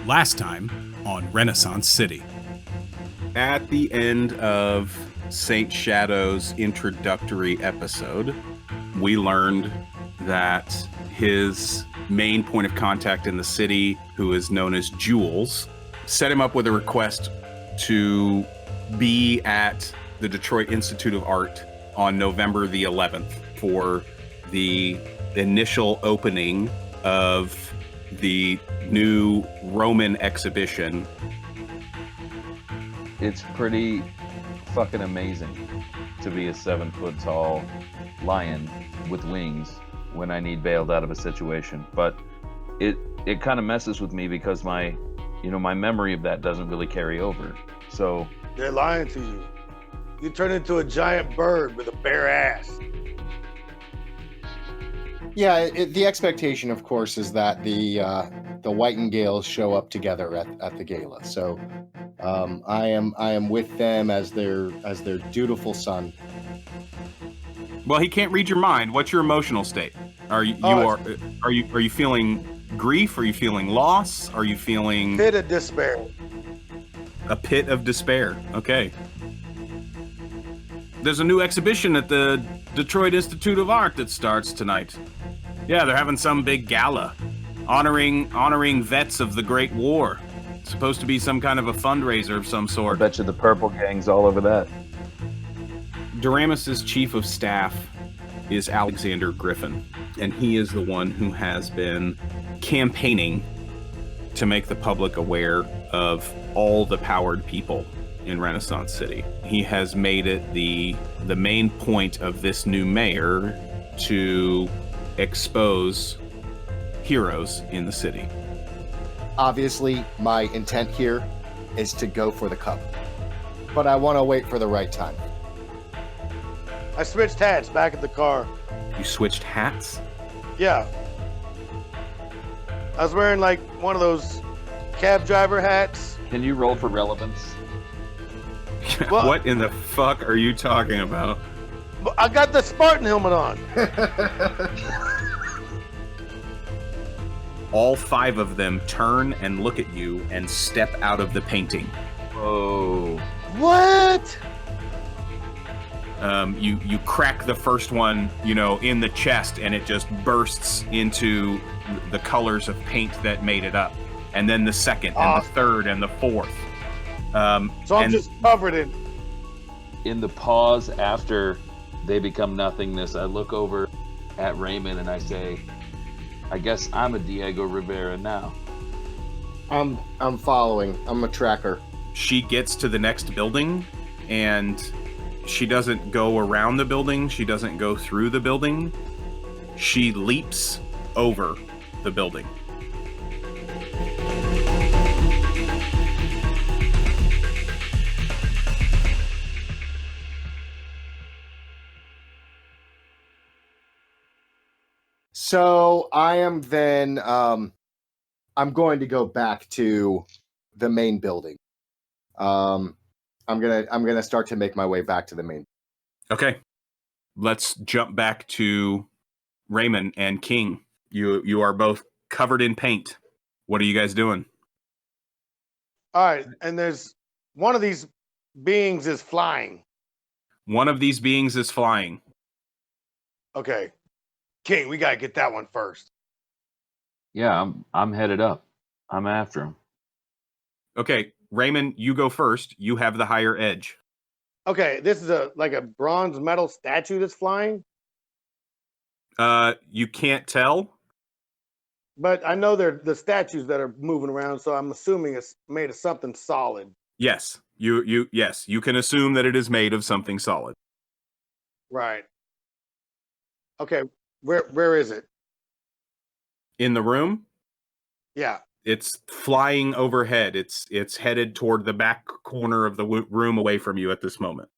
Last time on Renaissance City. At the end of Saint Shadow's introductory episode, we learned that his main point of contact in the city, who is known as Jules, set him up with a request to be at the Detroit Institute of Art on November the 11th for the initial opening of the new Roman exhibition. It's pretty fucking amazing to be a 7-foot tall lion with wings when I need bailed out of a situation. But it kind of messes with me because my memory of that doesn't really carry over. So they're lying to you. You turn into a giant bird with a bare ass. Yeah, the expectation, of course, is that the Whitingales show up together at the gala. So I am with them as their dutiful son. Well, he can't read your mind. What's your emotional state? Are you feeling grief? Are you feeling loss? Are you feeling pit of despair? A pit of despair. Okay. There's a new exhibition at the Detroit Institute of Art that starts tonight. Yeah, they're having some big gala honoring vets of the Great War. It's supposed to be some kind of a fundraiser of some sort. I bet you the purple gang's all over that. Doramis's chief of staff is Alexander Griffin, and he is the one who has been campaigning to make the public aware of all the powered people in Renaissance City. He has made it the main point of this new mayor to expose heroes in the city. Obviously, my intent here is to go for the cup, but I want to wait for the right time. I switched hats back at the car. You switched hats? Yeah. I was wearing like one of those cab driver hats. Can you roll for relevance? Well, what in the fuck are you talking about? I got the Spartan helmet on. All 5 of them turn and look at you and step out of the painting. Oh. What? You crack the first one, in the chest, and it just bursts into the colors of paint that made it up. And then the second, and the third, and the fourth. So I'm just covered in the pause after they become nothingness. I look over at Raymond and I say, I guess I'm a Diego Rivera now. I'm following. I'm a tracker. She gets to the next building, and she doesn't go around the building. She doesn't go through the building. She leaps over the building. So I am then, I'm going to go back to the main building. I'm gonna start to make my way back to the main. Okay, let's jump back to Ramen and King. You are both covered in paint. What are you guys doing? All right, and there's one of these beings is flying. One of these beings is flying. Okay. King, we gotta get that one first. Yeah, I'm headed up. I'm after him. Okay, Raymond, you go first. You have the higher edge. Okay, this is like a bronze metal statue that's flying. You can't tell. But I know they're the statues that are moving around, so I'm assuming it's made of something solid. Yes, you can assume that it is made of something solid. Right. Okay. Where is it? In the room? Yeah. It's flying overhead. It's headed toward the back corner of the room away from you at this moment.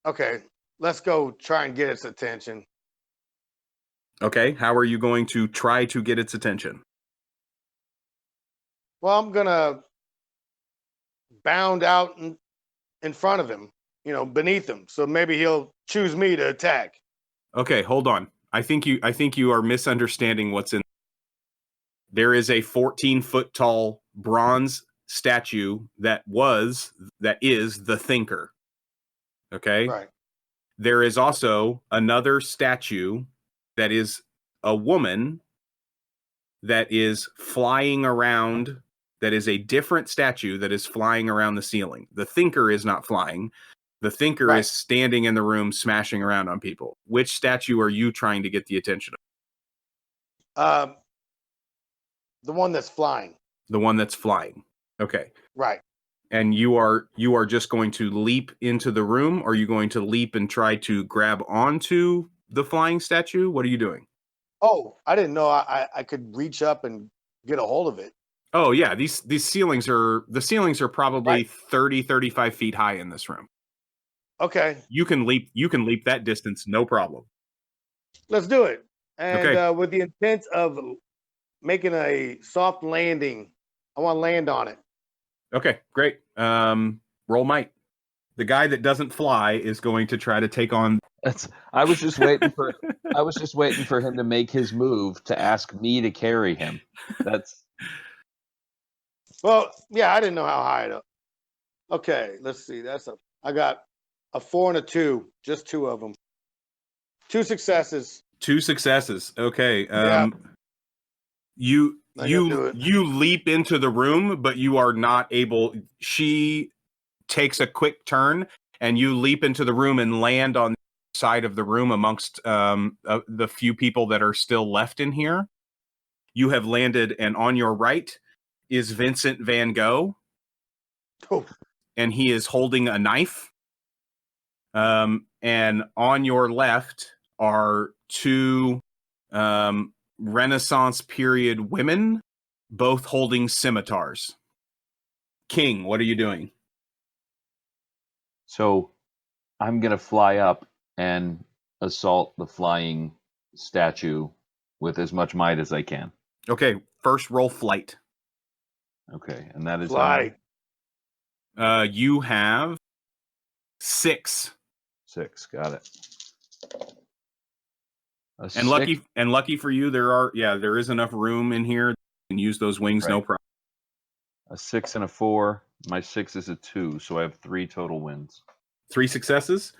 Okay. Let's go try and get its attention. Okay. How are you going to try to get its attention? Well, I'm going to bound out in front of him, beneath him. So maybe he'll choose me to attack. Okay, hold on. I think you are misunderstanding what's in there is a 14-foot tall bronze statue that is the Thinker. Okay. Right. There is also another statue that is a woman that is flying around. That is a different statue that is flying around the ceiling. The Thinker is not flying. The Thinker is standing in the room smashing around on people. Which statue are you trying to get the attention The one that's flying. The one that's flying. Okay. Right. And you are just going to leap into the room, or are you going to leap and try to grab onto the flying statue? What are you doing? Oh, I didn't know I could reach up and get a hold of it. Oh yeah, these ceilings are probably 30, 35 feet high in this room. Okay. You can leap that distance, no problem. Let's do it. And with the intent of making a soft landing, I want to land on it. Okay, great. Roll might. The guy that doesn't fly is going to try to take on. I was just waiting for him to make his move to ask me to carry him. Well, yeah, I didn't know how high up. Okay, let's see. I got a 4 and a 2, just 2 of them. 2 successes. 2 successes. Okay. Yeah. You leap into the room, but you are not able. She takes a quick turn, and you leap into the room and land on the side of the room amongst the few people that are still left in here. You have landed, and on your right is Vincent Van Gogh. Oh. And he is holding a knife. And on your left are 2 Renaissance period women, both holding scimitars. King, what are you doing? So I'm going to fly up and assault the flying statue with as much might as I can. Okay, first roll flight. Okay, and that is fly. You have 6. 6. Got it. Lucky for you, there is enough room in here. You can use those wings, no problem. A 6 and a 4. My 6 is a 2, so I have 3 total wins. 3 successes?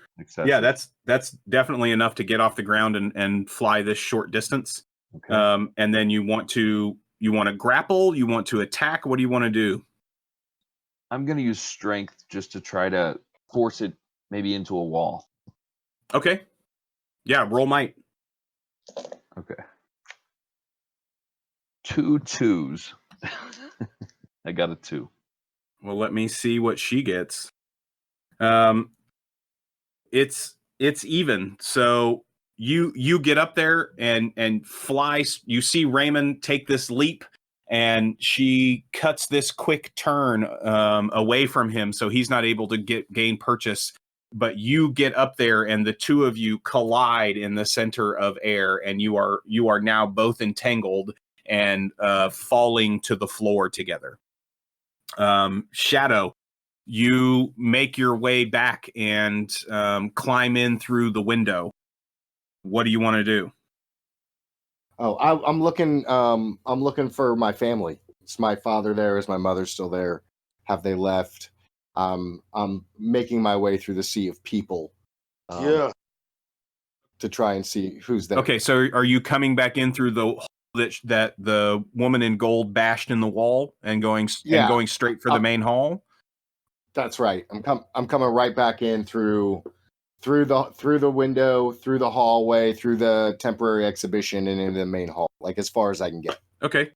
Yeah, that's definitely enough to get off the ground and fly this short distance. Okay. And then you want to grapple, you want to attack, what do you want to do? I'm going to use strength just to try to force it maybe into a wall. Okay. Yeah, roll might. Okay. 2 2s. I got a 2. Well, let me see what she gets. It's even. So you get up there and fly. You see Raymond take this leap, and she cuts this quick turn away from him, so he's not able to gain purchase. But you get up there, and the 2 of you collide in the center of air, and you are now both entangled and falling to the floor together. Shadow, you make your way back and climb in through the window. What do you want to do? Oh, I'm looking for my family. Is my father there? Is my mother still there? Have they left? I'm making my way through the sea of people. To try and see who's there. Okay, so are you coming back in through the hole that the woman in gold bashed in the wall and going straight for the main hall? That's right. I'm coming right back in through the window, through the hallway, through the temporary exhibition, and into the main hall, like as far as I can get. Okay.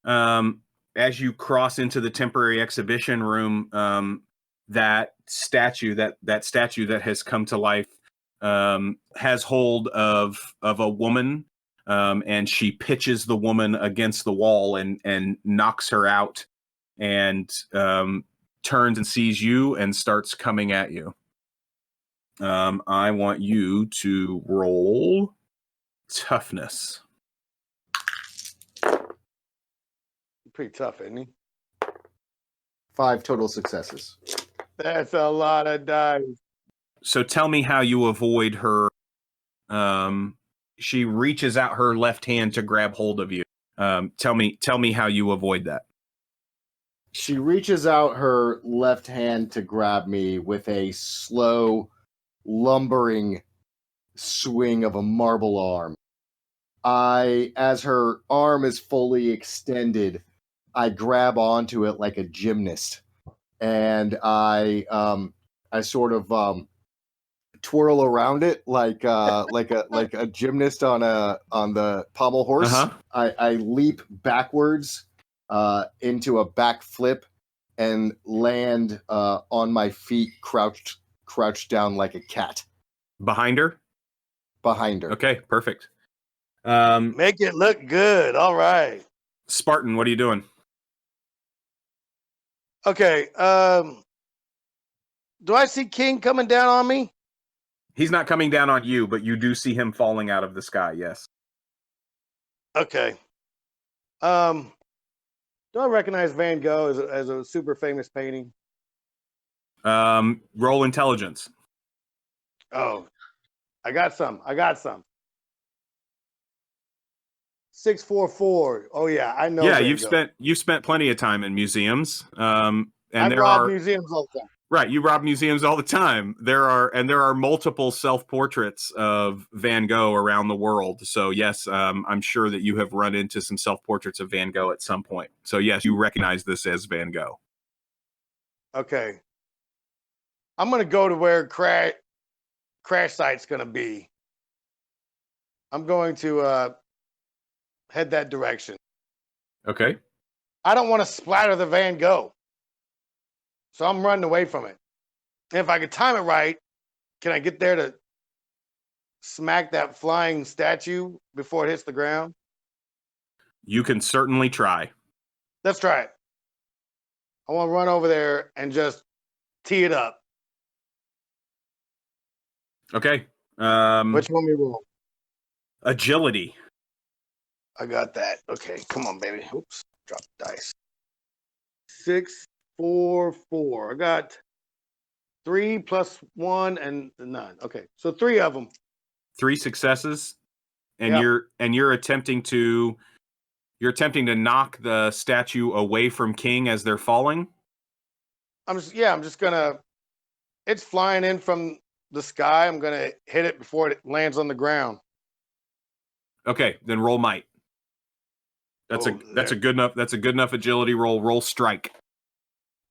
As you cross into the temporary exhibition room, that statue that has come to life has hold of a woman, and she pitches the woman against the wall and knocks her out, and turns and sees you and starts coming at you. I want you to roll toughness. Pretty tough, isn't he? 5 total successes. That's a lot of dice. So tell me how you avoid her. She reaches out her left hand to grab hold of you. Tell me how you avoid that. She reaches out her left hand to grab me with a slow, lumbering swing of a marble arm. As her arm is fully extended, I grab onto it like a gymnast, and I sort of twirl around it like a gymnast on the pommel horse. Uh-huh. I leap backwards into a back flip and land on my feet, crouched down like a cat. Behind her? Behind her. Okay, perfect. Make it look good. All right. Spartan, what are you doing? Okay. Do I see King coming down on me? He's not coming down on you, but you do see him falling out of the sky, yes. Okay. Do I recognize Van Gogh as a super famous painting? Roll intelligence. Oh, I got some. 644. Oh yeah, I know. Yeah, Van you've Gogh. spent plenty of time in museums. And I there rob are museums all the time. right, you rob museums all the time. There are multiple self-portraits of Van Gogh around the world. So yes, I'm sure that you have run into some self-portraits of Van Gogh at some point. So yes, you recognize this as Van Gogh. Okay. I'm gonna go to where crash site's gonna be. I'm going to head that direction. Okay. I don't want to splatter the Van Gogh, so I'm running away from it. And if I could time it right, can I get there to smack that flying statue before it hits the ground? You can certainly try. Let's try it. I want to run over there and just tee it up. Okay. Which one we roll? Agility. I got that. Okay, come on, baby. Oops, drop the dice. 6, 4, 4. I got 3 plus 1 and none. Okay, so 3 of them. 3 successes, and Yep. you're attempting to knock the statue away from King as they're falling. I'm just gonna. It's flying in from the sky. I'm gonna hit it before it lands on the ground. Okay, then roll might. That's a good enough agility roll. Roll strike.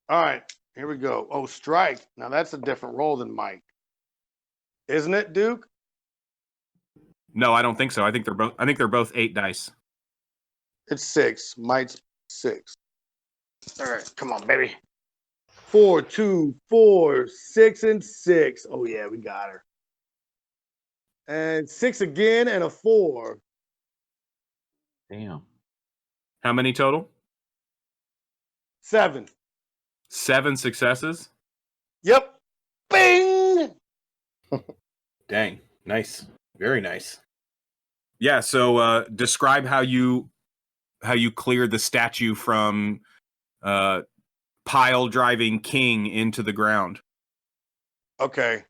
All right, here we go. Oh, strike. Now that's a different roll than Mike, isn't it, Duke? No, I don't think so. I think they're both 8 dice. It's 6. Mike's 6. All right, come on, baby. 4, 2, 4, 6, and 6. Oh yeah, we got her. And 6 again, and a 4. Damn. How many total? 7. 7 successes. Yep. Bing. Dang, nice, very nice. Yeah. So describe how you clear the statue from pile driving King into the ground. Okay.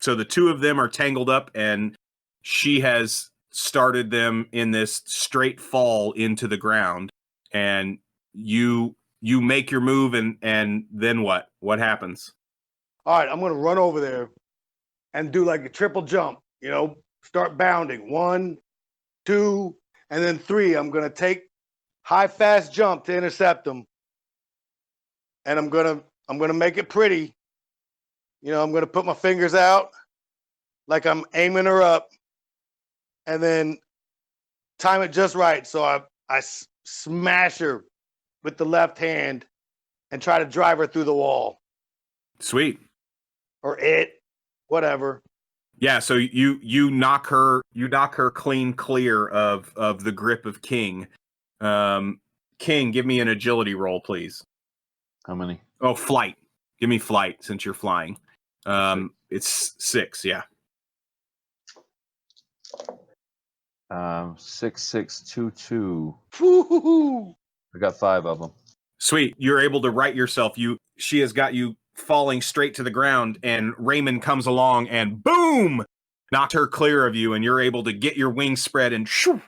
So the 2 of them are tangled up, and she has started them in this straight fall into the ground. And you make your move, and then what? What happens? All right, I'm gonna run over there and do like a triple jump. Start bounding. 1, 2, and then 3. I'm gonna take high fast jump to intercept them, and I'm gonna make it pretty. I'm gonna put my fingers out like I'm aiming her up, and then time it just right. So I smash her with the left hand and try to drive her through the wall. Sweet. Or it, whatever. Yeah, so you knock her clean clear of the grip of King. King, give me an agility roll, please. How many? Oh, flight. Give me flight since you're flying. It's 6, yeah. 6, 6, 2, 2. Woo-hoo-hoo. I got 5 of them. Sweet. You're able to right yourself. She has got you falling straight to the ground, and Raymond comes along and boom, knocked her clear of you, and you're able to get your wings spread and shoo,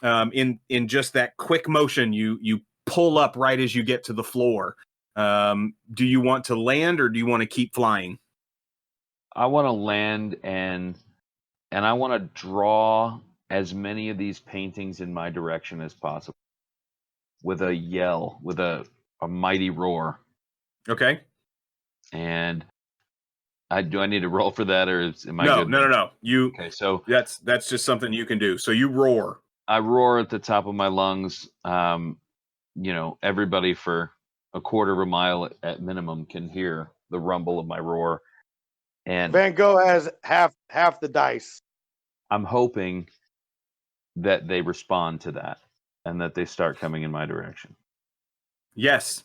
in just that quick motion, you pull up right as you get to the floor. Do you want to land or do you want to keep flying? I want to land and I want to draw as many of these paintings in my direction as possible with a yell, with a mighty roar. Okay. And do I need to roll for that, or am I good? No. Okay, so that's just something you can do. So you roar. I roar at the top of my lungs. Everybody for a quarter of a mile at minimum can hear the rumble of my roar. And Van Gogh has half the dice. I'm hoping that they respond to that and that they start coming in my direction. Yes.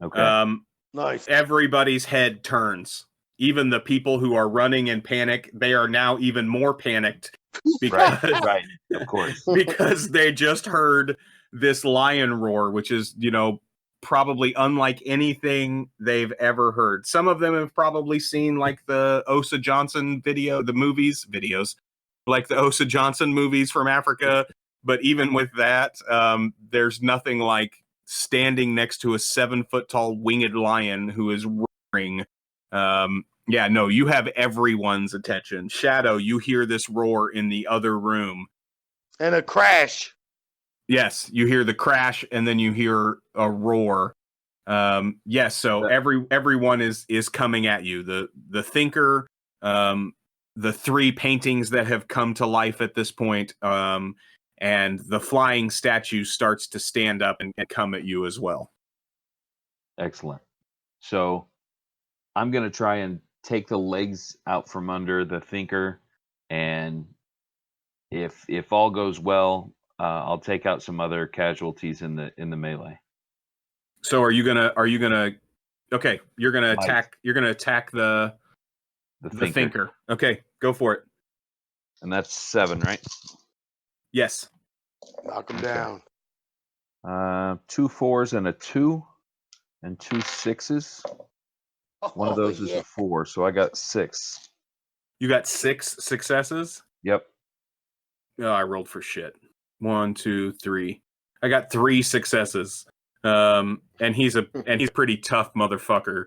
Okay. Nice. Everybody's head turns. Even the people who are running in panic, they are now even more panicked because, right, of course, because they just heard this lion roar, which is, probably unlike anything they've ever heard. Some of them have probably seen like the Osa Johnson videos, like the Osa Johnson movies from Africa. But even with that, there's nothing like standing next to a 7-foot tall winged lion who is roaring. You have everyone's attention. Shadow, you hear this roar in the other room. And a crash. Yes, you hear the crash and then you hear a roar. So everyone is coming at you. The thinker, the 3 paintings that have come to life at this point, and the flying statue starts to stand up and come at you as well. Excellent. So I'm going to try and take the legs out from under the thinker, and if all goes well, I'll take out some other casualties in the melee. So are you gonna? Okay, you're gonna attack. You're gonna attack the thinker. Okay, go for it. And that's 7, right? Yes. Knock him down. 2 4s and a 2, and 2 6s. One of those is a 4, so I got 6. You got 6 successes? Yep. Oh, I rolled for shit. 1, 2, 3. I got 3 successes. And he's a pretty tough motherfucker.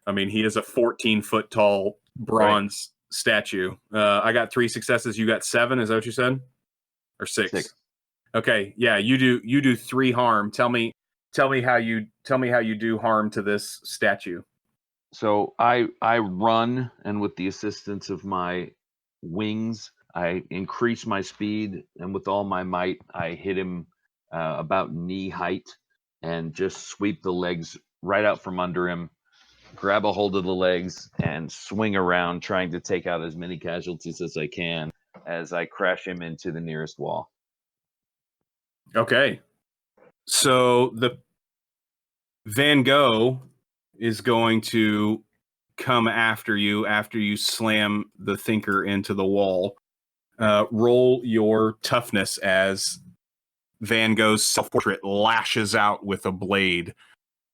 I mean, he is a 14-foot tall bronze statue. I got 3 successes. You got 7. Is that what you said? Or 6? 6. Okay. Yeah, you do 3 harm. Tell me how you do harm to this statue. So I run, and with the assistance of my wings, I increase my speed, and with all my might, I hit him about knee height and just sweep the legs right out from under him, grab a hold of the legs, and swing around, trying to take out as many casualties as I can as I crash him into the nearest wall. Okay. So the Van Gogh is going to come after you slam the thinker into the wall. Roll your toughness as Van Gogh's self-portrait lashes out with a blade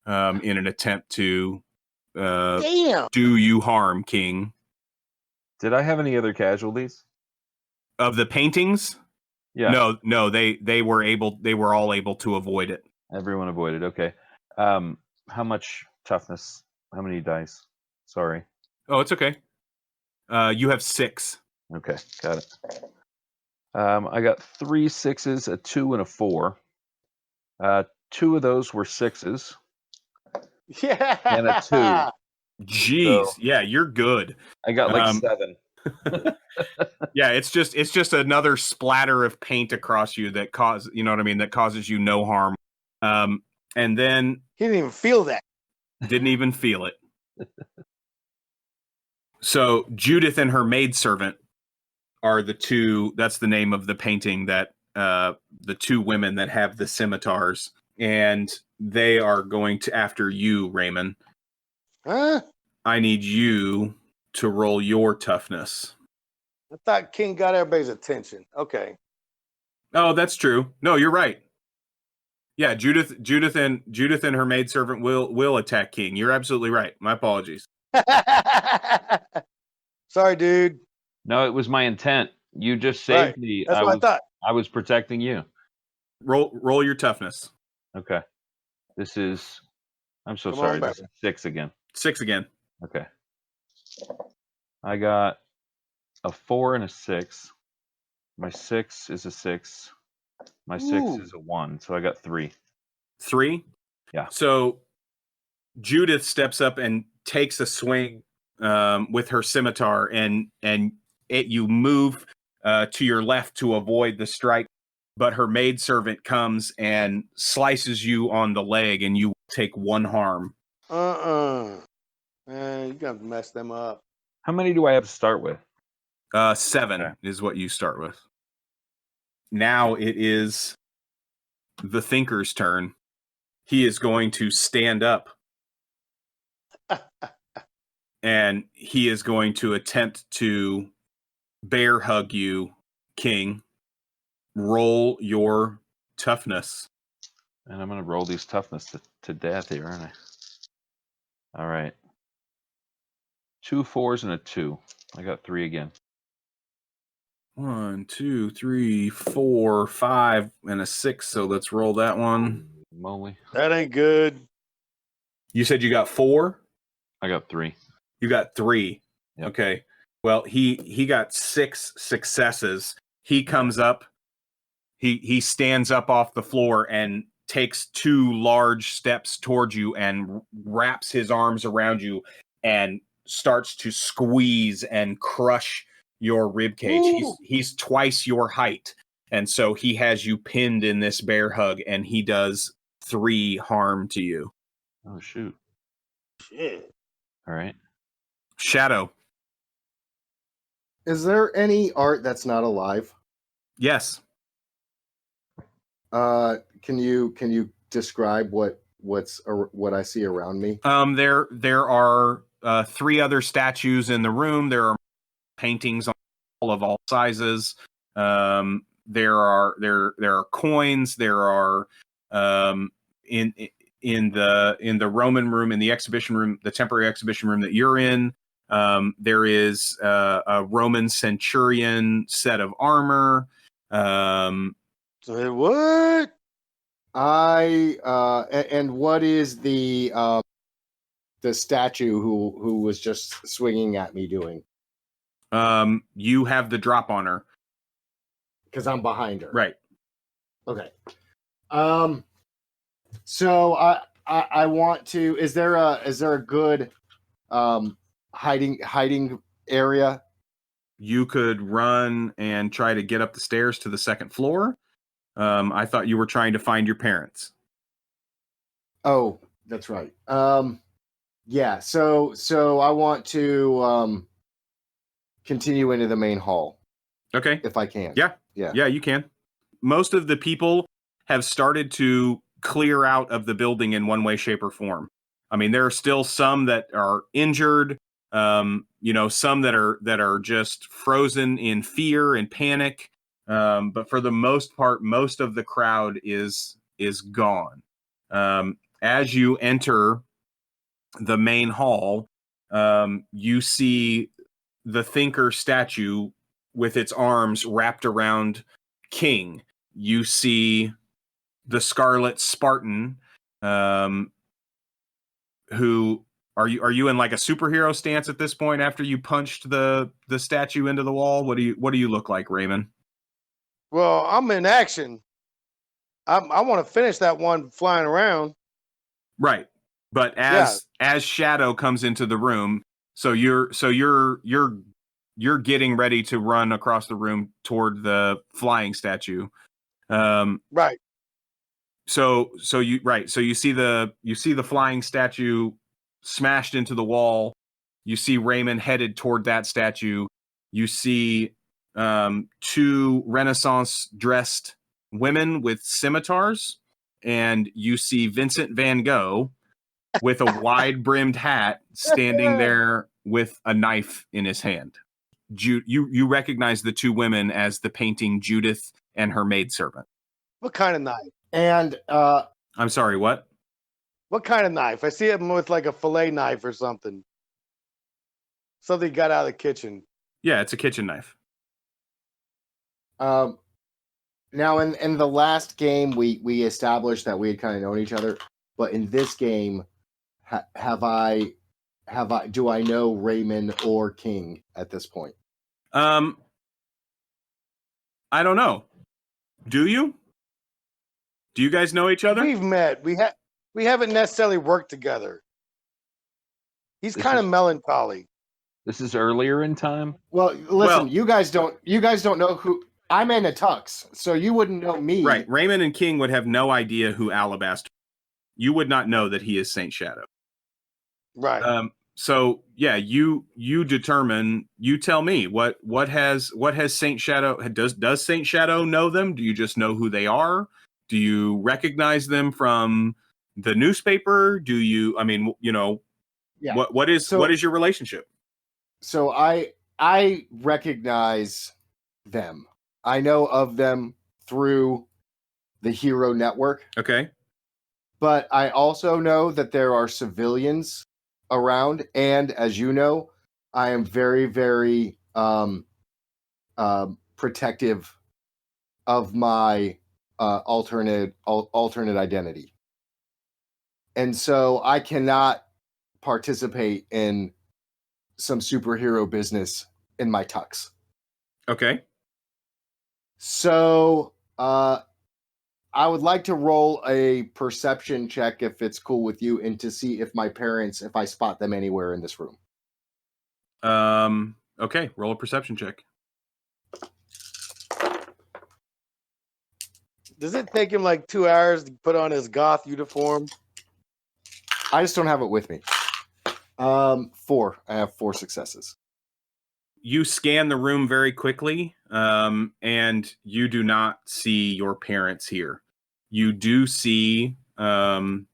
in an attempt to do you harm, King. Did I have any other casualties? Of the paintings? Yeah. No, they were all able to avoid it. Everyone avoided. Okay. How much toughness? How many dice? Sorry. Oh, it's okay. You have 6. Okay, got it. I got 3 6s, a 2, and a 4. 2 of those were 6s. Yeah. And a 2. Jeez, so, yeah, you're good. I got like 7. Yeah, it's just another splatter of paint across you that that causes you no harm. And then he didn't even feel that. Didn't even feel it. So Judith and her maidservant are the 2. That's the name of the painting that the 2 women that have the scimitars, and they are going to after you, Raymond. Huh? I need you to roll your toughness. I thought King got everybody's attention. Okay. Oh, that's true. No, you're right. Yeah, Judith and her maidservant will attack King. You're absolutely right. My apologies. Sorry, dude. No, it was my intent. You just saved me. That's what I thought. I was protecting you. Roll your toughness. Okay. This is. I'm so Come on sorry. back. This is 6 again. 6 again. Okay. I got a 4 and a 6. My 6 is a 6. My 6 Ooh. is a 1. So I got 3. 3? Yeah. So Judith steps up and takes a swing with her scimitar, and you move to your left to avoid the strike, but her maidservant comes and slices you on the leg, and you take 1 harm. Man, you got to mess them up. How many do I have to start with? 7 Okay. is what you start with. Now it is the Thinker's turn. He is going to stand up and he is going to attempt to bear hug you, King. Roll your toughness. And I'm going to roll these toughness to death here, aren't I? All right. 2 4s and a 2. I got 3 again. 1, 2, 3, 4, 5, and a 6. So let's roll that one. Moly. That ain't good. You said you got 4? I got 3. You got 3. Yep. Okay. Well, he got 6 successes. He comes up. He stands up off the floor and takes 2 large steps towards you and wraps his arms around you and starts to squeeze and crush your rib cage. He's twice your height, and so he has you pinned in this bear hug, and he does 3 harm to you. Oh, shoot. Shit. All right. Shadow. Is there any art that's not alive? Yes. Can you describe what I see around me? There are 3 other statues in the room. There are paintings on all sizes. There are coins. There are in the Roman room, in the exhibition room, the temporary exhibition room that you're in. There is a Roman centurion set of armor. So what? And what is the statue who was just swinging at me doing? You have the drop on her Because I'm behind her. right. Okay. So I want to. Is there a good hiding area? You could run and try to get up the stairs to the 2nd floor. I thought you were trying to find your parents. Oh, that's right. Yeah. So I want to continue into the main hall Okay. if I can. Yeah. Yeah. Yeah, you can. Most of the people have started to clear out of the building in one way, shape, or form. I mean, there are still some that are injured. Some that are just frozen in fear and panic. But for the most part, most of the crowd is gone. As you enter the main hall, you see the Thinker statue with its arms wrapped around King. You see the Scarlet Spartan, who are you in like a superhero stance at this point after you punched the statue into the wall? What do you look like, Raymond? Well, I'm in action. I want to finish that one flying around. Right. But as Shadow comes into the room, so you're getting ready to run across the room toward the flying statue. Right. So you see the flying statue smashed into the wall. You see Raymond headed toward that statue. You see 2 Renaissance dressed women with scimitars, and you see Vincent van Gogh with a wide brimmed hat standing there with a knife in his hand. You recognize the 2 women as the painting Judith and her maidservant. What kind of knife? And I'm sorry, what? What kind of knife? I see him with like a fillet knife or something. Something he got out of the kitchen. Yeah, it's a kitchen knife. Now, in the last game, we established that we had kind of known each other, but in this game, do I know Raymond or King at this point? I don't know. Do you? Do you guys know each other? We've met. We haven't necessarily worked together. He's kind of melancholy. This is earlier in time. Well, listen, you guys don't know who I'm in a tux, so you wouldn't know me. Right. Ramen and King would have no idea who Alabaster. You would not know that he is Saint Shadow. Right. So yeah, you determine. You tell me what has Saint Shadow does Saint Shadow know them? Do you just know who they are? Do you recognize them from the newspaper? Do you? I mean, you know, Yeah. What is your relationship? So I recognize them. I know of them through the Hero Network. Okay. But I also know that there are civilians around, and as you know, I am very, very protective of my alternate identity, and so I cannot participate in some superhero business in my tux. Okay. So I would like to roll a perception check, if it's cool with you, and to see if my parents, if I spot them anywhere in this room. Okay, roll a perception check. Does it take him like 2 hours to put on his goth uniform? I just don't have it with me. 4. I have 4 successes. You scan the room very quickly, and you do not see your parents here. You do see the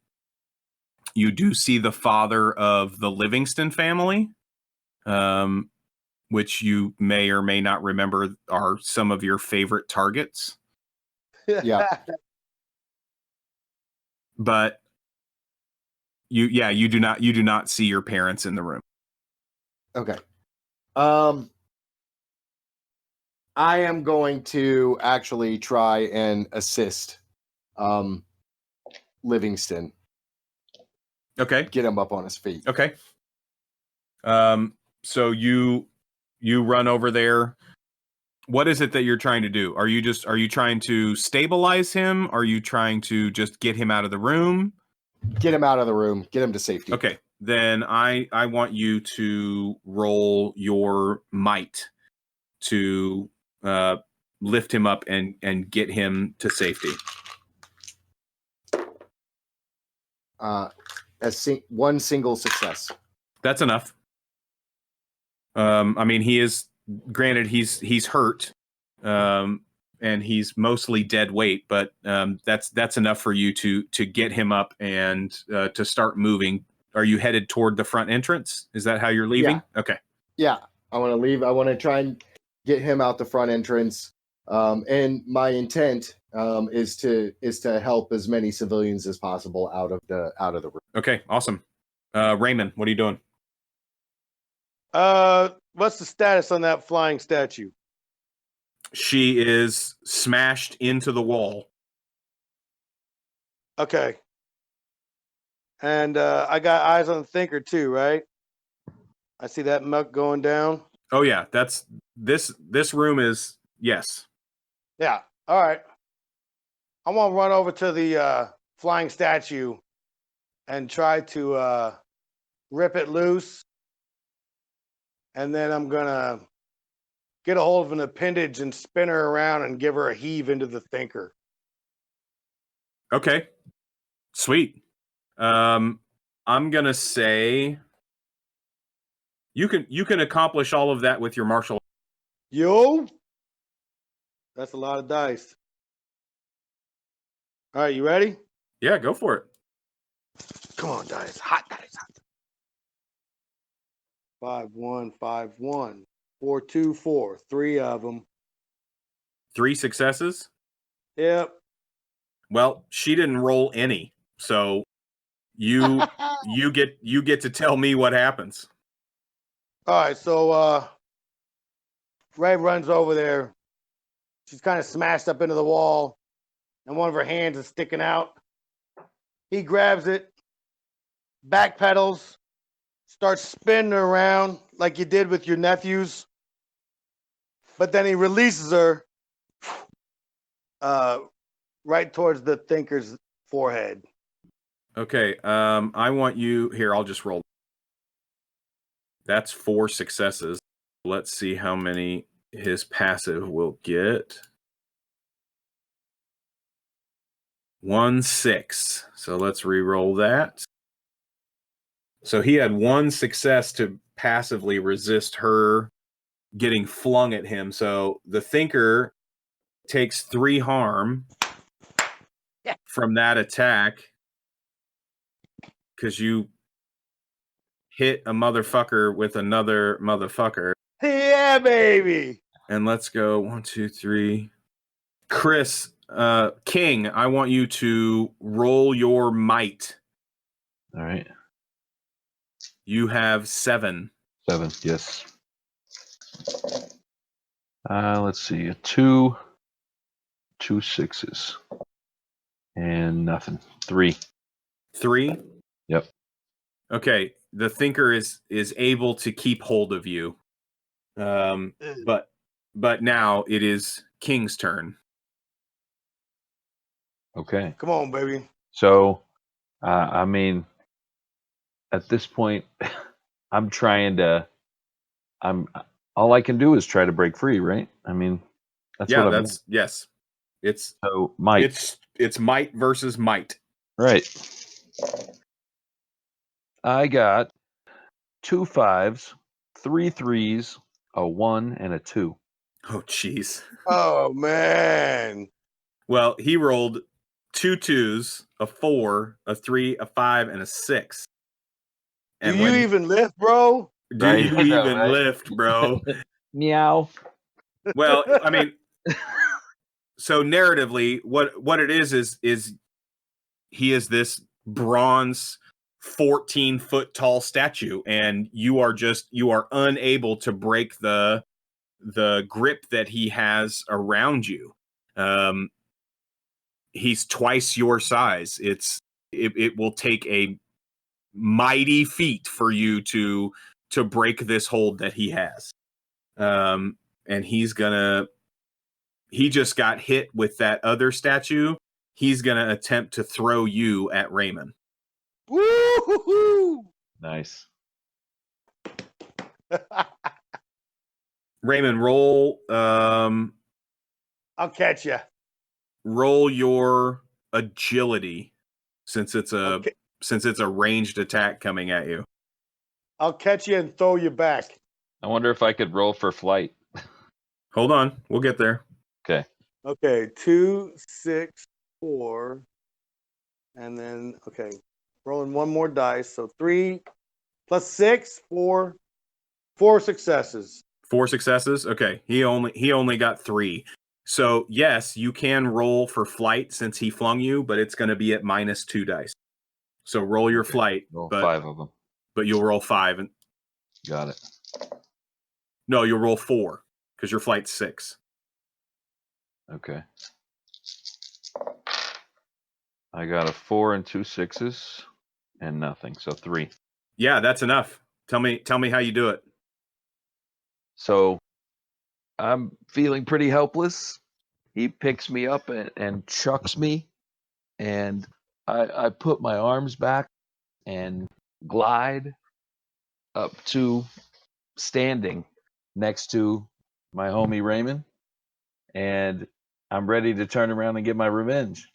father of the Livingston family, which you may or may not remember are some of your favorite targets. Yeah. But you do not see your parents in the room. Okay. I am going to actually try and assist Livingston. Okay. Get him up on his feet. Okay. So you run over there. What is it that you're trying to do? Are you trying to stabilize him? Are you trying to just get him out of the room? Get him out of the room. Get him to safety. Okay. Then I want you to roll your might to lift him up and get him to safety. One single success. That's enough. I mean, he is, granted, he's hurt, and he's mostly dead weight, but that's enough for you to get him up and to start moving. Are you headed toward the front entrance? Is that how you're leaving? Yeah. Okay. Yeah, I want to leave. I want to try and get him out the front entrance. And my intent is to help as many civilians as possible out of the room. Okay, awesome. Raymond, what are you doing? What's the status on that flying statue? She is smashed into the wall. Okay. And I got eyes on the thinker too, right? I see that muck going down. Oh yeah, that's this room is, yes. Yeah. All right. I want to run over to the flying statue and try to rip it loose. And then I'm going to get a hold of an appendage and spin her around and give her a heave into the thinker. Okay. Sweet. I'm going to say you can accomplish all of that with your martial arts. Yo, that's a lot of dice. All right, you ready? Yeah, go for it. Come on, dice. Hot dice. 5, 1, 5, 1, 4, 2, 4. 3 of them. 3 successes? Yep. Well, she didn't roll any. So you get to tell me what happens. All right, so Ray runs over there, She's kind of smashed up into the wall, and one of her hands is sticking out. He grabs it, backpedals, starts spinning her around like you did with your nephews. But then he releases her right towards the thinker's forehead. Okay, I want you here. I'll just roll. That's 4 successes. Let's see how many his passive will get. 1 6. So let's re-roll that. So he had 1 success to passively resist her getting flung at him. So the thinker takes 3 harm from that attack because you hit a motherfucker with another motherfucker. Yeah, baby. And let's go 1, 2, 3. Chris, King, I want you to roll your might. All right. You have 7. 7, yes. Let's see. A 2, 2 6s, and nothing. 3. 3? Yep. Okay. The thinker is able to keep hold of you. But now it is King's turn. Okay. Come on, baby. So, I mean, at this point, I'm trying to. All I can do is try to break free, right? I mean, that's Yeah, what I'm. that's yes. It's So might. It's might versus might. Right. I got 2 5s, 3 3s, a 1, and a 2. Oh, jeez. Oh, man. Well, he rolled 2 2s, a 4, a 3, a 5, and a 6. Do you even lift, bro? Do Right, you I know, even right? lift, bro? Meow. Well, I mean, so narratively, what it is he is this bronze 14-foot tall statue, and you are unable to break the grip that he has around you. He's twice your size. It will take a mighty feat for you to break this hold that he has. And he just got hit with that other statue. He's gonna attempt to throw you at Raymond. Woo-hoo-hoo! Nice. Raymond, roll I'll catch you. roll your agility since it's a Okay. ranged attack coming at you. I'll catch you and throw you back. I wonder if I could roll for flight. Hold on, we'll get there. Okay. Okay, 2, 6, 4, and then rolling one more dice. So 3 plus 6, 4 successes. 4 successes. Okay, he only got 3. So yes, you can roll for flight since he flung you, but it's going to be at -2 dice. So roll your flight, Roll but 5 of them. but you'll roll 5, and Got it. no, you'll roll 4 because your flight's 6. Okay. I got a 4 and 2 6s, and nothing. So 3. Yeah, that's enough. Tell me how you do it. So I'm feeling pretty helpless. He picks me up and chucks me, and I put my arms back and glide up to standing next to my homie Raymond, and I'm ready to turn around and get my revenge.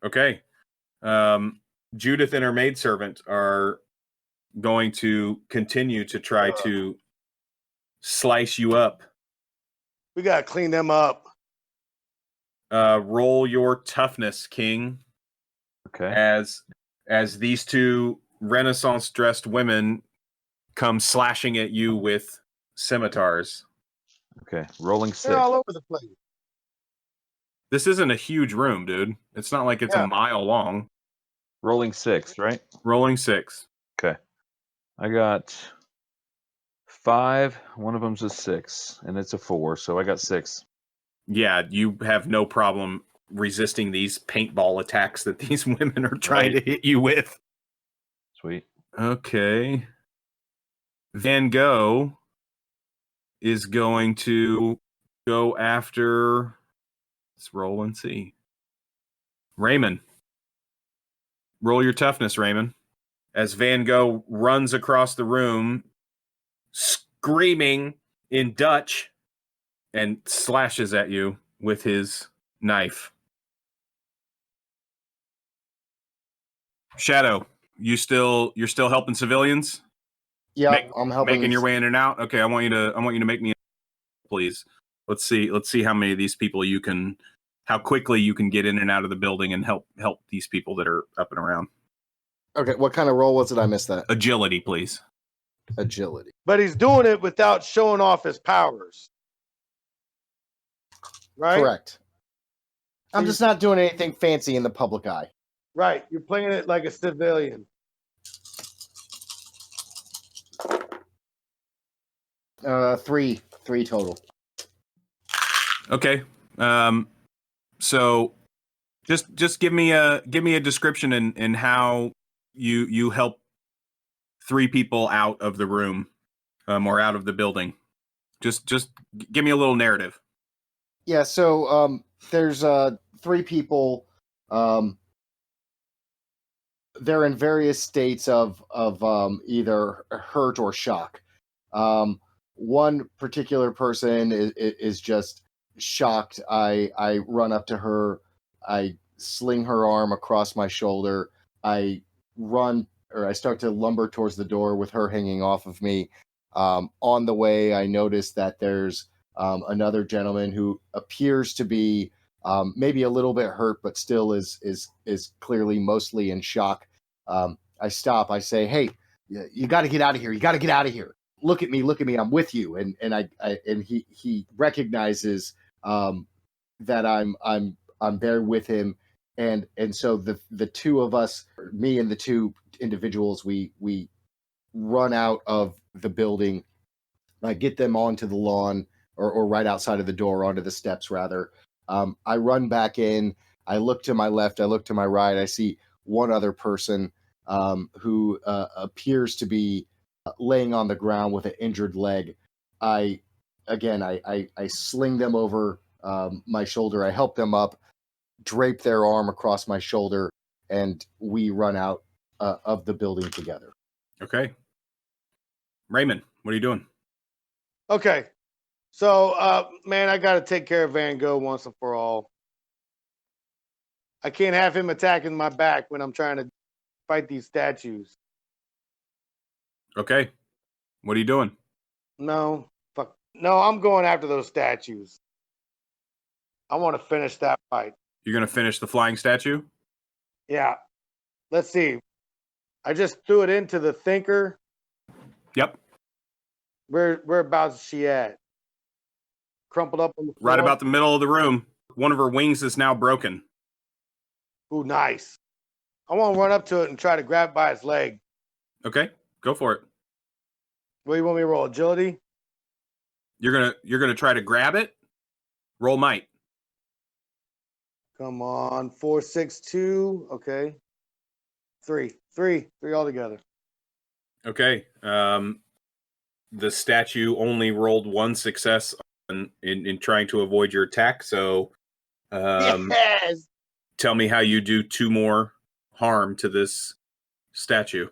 Okay. Judith and her maidservant are going to continue to try to slice you up. We gotta clean them up. Roll your toughness, King, Okay. as these 2 Renaissance dressed women come slashing at you with scimitars. Okay. Rolling 6. They're all over the place. This isn't a huge room, dude. It's not like it's Yeah. a mile long. Rolling 6, right? Rolling 6. Okay. I got 5. One of them's a 6, and it's a 4, so I got 6. Yeah, you have no problem resisting these paintball attacks that these women are trying to hit you with. Sweet. Okay. Van Gogh is going to go after. Let's roll and see. Raymond. Roll your toughness, Raymond. As Van Gogh runs across the room, screaming in Dutch, and slashes at you with his knife. Shadow, you're still helping civilians? Yeah, I'm helping. Making your way in and out. Okay, I want you to make me, please. Let's see how many of these people how quickly you can get in and out of the building and help these people that are up and around. Okay, what kind of roll was it? I missed that. Agility, please. Agility. But he's doing it without showing off his powers. Right? Correct. I'm just not doing anything fancy in the public eye. Right. You're playing it like a civilian. Three total. Okay. So just give me a description in how you help 3 people out of the room, or out of the building. Just give me a little narrative. Yeah. So there's 3 people. They're in various states of either hurt or shock. One particular person is just shocked. I run up to her. I sling her arm across my shoulder. I start to lumber towards the door with her hanging off of me. On the way, I notice that there's another gentleman who appears to be maybe a little bit hurt, but still is clearly mostly in shock. I stop. I say, "Hey, you got to get out of here. You got to get out of here. Look at me. I'm with you." And he recognizes that I'm there with him, and so the 2 of us, me and the 2 individuals, we run out of the building. I get them onto the lawn, or right outside of the door, onto the steps rather. I run back in. I look to my left. I look to my right. I see one other person who appears to be laying on the ground with an injured leg. I sling them over my shoulder. I help them up, drape their arm across my shoulder, and we run out of the building together. Okay. Raymond, what are you doing? Okay. So, man, I got to take care of Van Gogh once and for all. I can't have him attacking my back when I'm trying to fight these statues. Okay. What are you doing? No, fuck. No, I'm going after those statues. I want to finish that fight. You're going to finish the flying statue? Yeah. Let's see. I just threw it into the thinker. Yep. Whereabouts is she at? Crumpled up on the floor? Right about the middle of the room. One of her wings is now broken. Ooh, nice. I want to run up to it and try to grab by its leg. Okay, go for it. What do you want me to roll? Agility? You're gonna try to grab it? Roll might. Come on. 4, 6, 2. Okay. 3 altogether. Okay. The statue only rolled 1 success in trying to avoid your attack, so Yes. tell me how you do 2 more harm to this statue.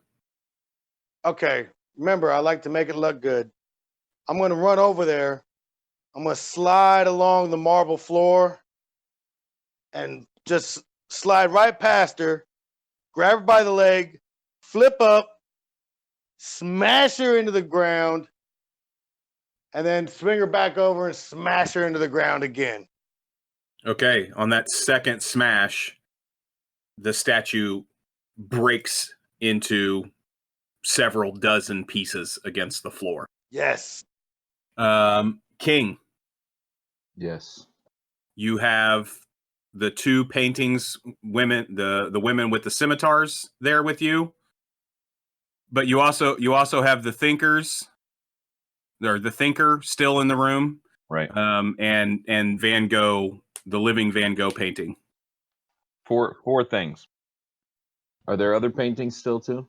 Okay. Remember, I like to make it look good. I'm going to run over there. I'm going to slide along the marble floor and just slide right past her, grab her by the leg, flip up, smash her into the ground, and then swing her back over and smash her into the ground again. Okay, on that second smash, the statue breaks into several dozen pieces against the floor. Yes. King, Yes. you have the 2 paintings, the women with the scimitars there with you, but you also have the thinkers, or the thinker still in the room, Right. And Van Gogh, the living Van Gogh painting. Four things. Are there other paintings still too?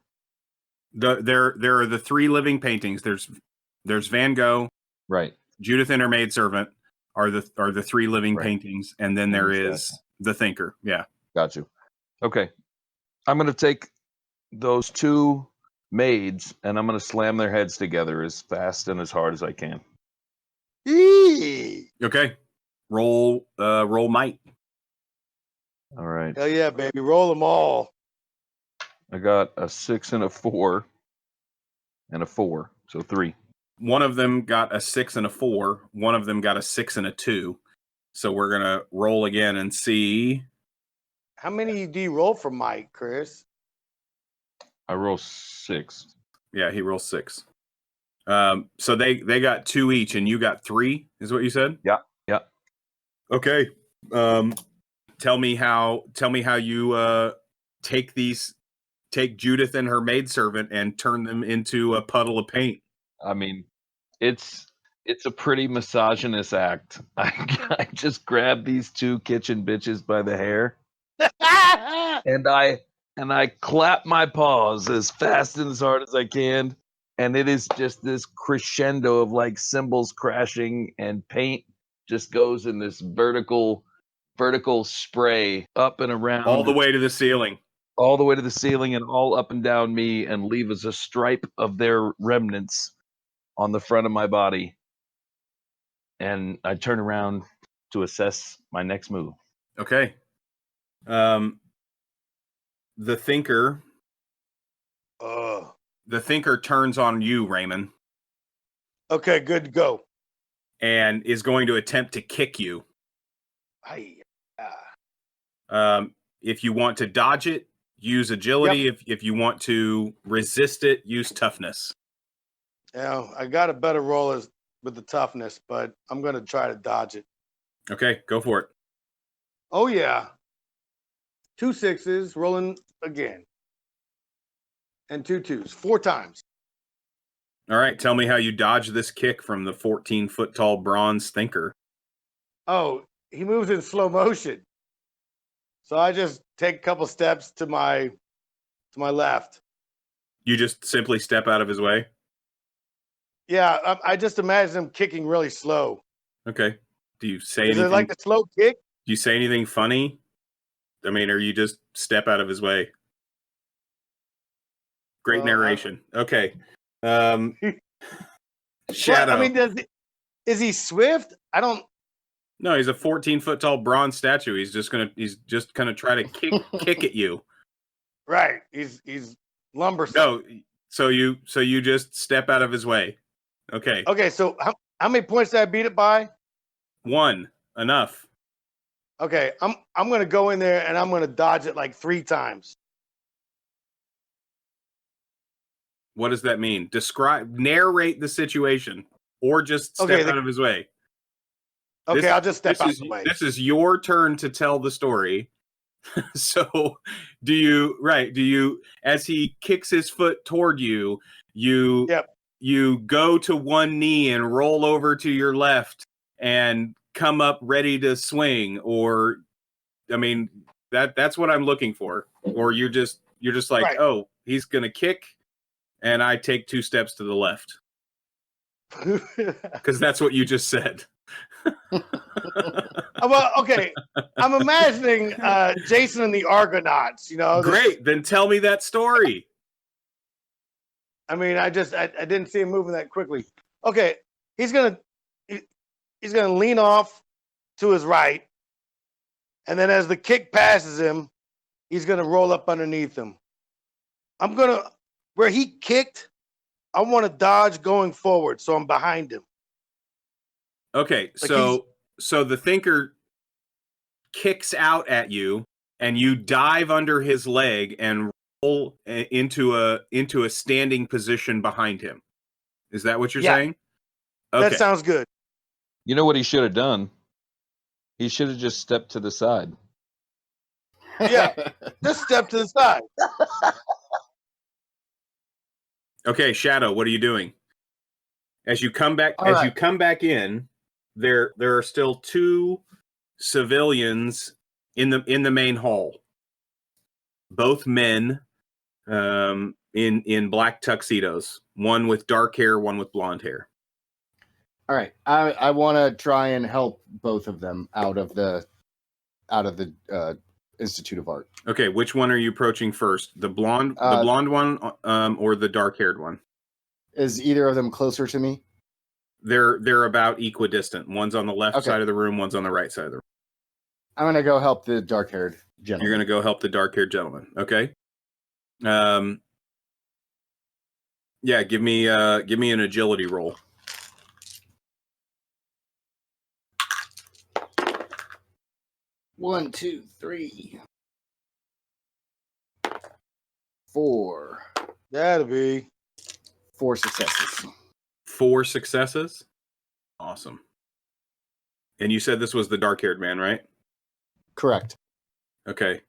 There are the 3 living paintings. There's Van Gogh, Right. Judith and her maidservant are the 3 living Right. paintings, and then there is the thinker. Yeah. Got you. Okay. I'm gonna take those 2 maids and I'm gonna slam their heads together as fast and as hard as I can. Eee. Okay. Roll might. All right. Hell yeah, baby. Roll them all. I got a 6 and a 4 and a 4, so 3. One of them got a 6 and a 4. One of them got a 6 and a 2. So we're gonna roll again and see. How many do you roll for Mike, Chris? I roll 6. Yeah, he rolls 6. So they got 2 each, and you got 3. Is what you said? Yeah. Yeah. Okay. Tell me how you take Judith and her maidservant and turn them into a puddle of paint. I mean, it's a pretty misogynist act. I just grab these 2 kitchen bitches by the hair and I clap my paws as fast and as hard as I can, and it is just this crescendo of like cymbals crashing and paint just goes in this vertical spray up and around All the way to the ceiling. all the way to the ceiling and all up and down me, and leave as a stripe of their remnants on the front of my body. And I turn around to assess my next move. Okay. The thinker turns on you, Raymond, Okay, good to go. and is going to attempt to kick you. Aye. If you want to dodge it, use agility. Yep. If you want to resist it, use toughness. I got a better roll with the toughness, but I'm going to try to dodge it. Okay, go for it. Oh, yeah. 2 6s, rolling again. And 2 2s, 4 times. All right, tell me how you dodge this kick from the 14-foot tall bronze thinker. Oh, he moves in slow motion. So I just take a couple steps to my left. You just simply step out of his way? Yeah, I just imagine him kicking really slow. Okay. Do you say Is anything? it like a slow kick? Do you say anything funny? I mean, or you just step out of his way? Great narration. Okay. Shadow. I mean, is he swift? I don't. No, he's a 14-foot tall bronze statue. He's just gonna try to kick at you. Right. He's lumbersome. No, so you just step out of his way. Okay. Okay, so how many points did I beat it by? 1. Enough. Okay, I'm gonna go in there and I'm gonna dodge it like 3 times. What does that mean? Narrate the situation, or just step out of his way. Okay, I'll just step out of the way. This is your turn to tell the story. So do you, as he kicks his foot toward you, you go to one knee and roll over to your left and come up ready to swing? Or, I mean, that's what I'm looking for. Or you're just like, right. Oh, he's going to kick and I take 2 steps to the left. Because that's what you just said. Well, okay. I'm imagining Jason and the Argonauts, Great. Then tell me that story. I mean, I didn't see him moving that quickly. Okay. He's gonna lean off to his right. And then as the kick passes him, he's gonna roll up underneath him. Where he kicked, I want to dodge going forward, so I'm behind him. Okay, so the thinker kicks out at you, and you dive under his leg and roll into a standing position behind him. Is that what you're saying? Okay. That sounds good. You know what he should have done? He should have just stepped to the side. Yeah, just step to the side. Okay, Shadow, what are you doing? As you come back, you come back in, there are still 2 civilians in the main hall. Both men, in black tuxedos. One with dark hair, one with blonde hair. All right, I want to try and help both of them out of the Institute of Art. Okay, which one are you approaching first? The blonde one, or the dark-haired one? Is either of them closer to me? They're about equidistant. One's on the left side of the room, one's on the right side of the room. I'm gonna go help the dark-haired gentleman. You're gonna go help the dark-haired gentleman. Okay. Yeah, give me an agility roll. One, 2, 3, 4. That'll be 4 successes. 4 successes. Awesome. And you said this was the dark-haired man, right? Correct. Okay.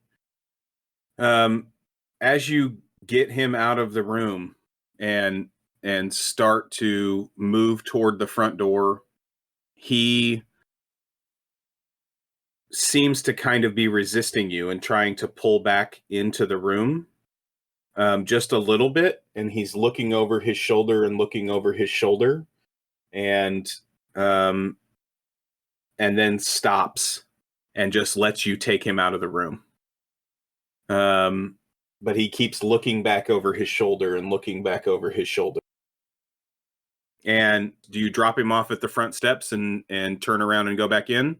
As you get him out of the room and start to move toward the front door, he seems to kind of be resisting you and trying to pull back into the room, just a little bit. And he's looking over his shoulder and looking over his shoulder, and then stops and just lets you take him out of the room. But he keeps looking back over his shoulder and looking back over his shoulder. And do you drop him off at the front steps and turn around and go back in?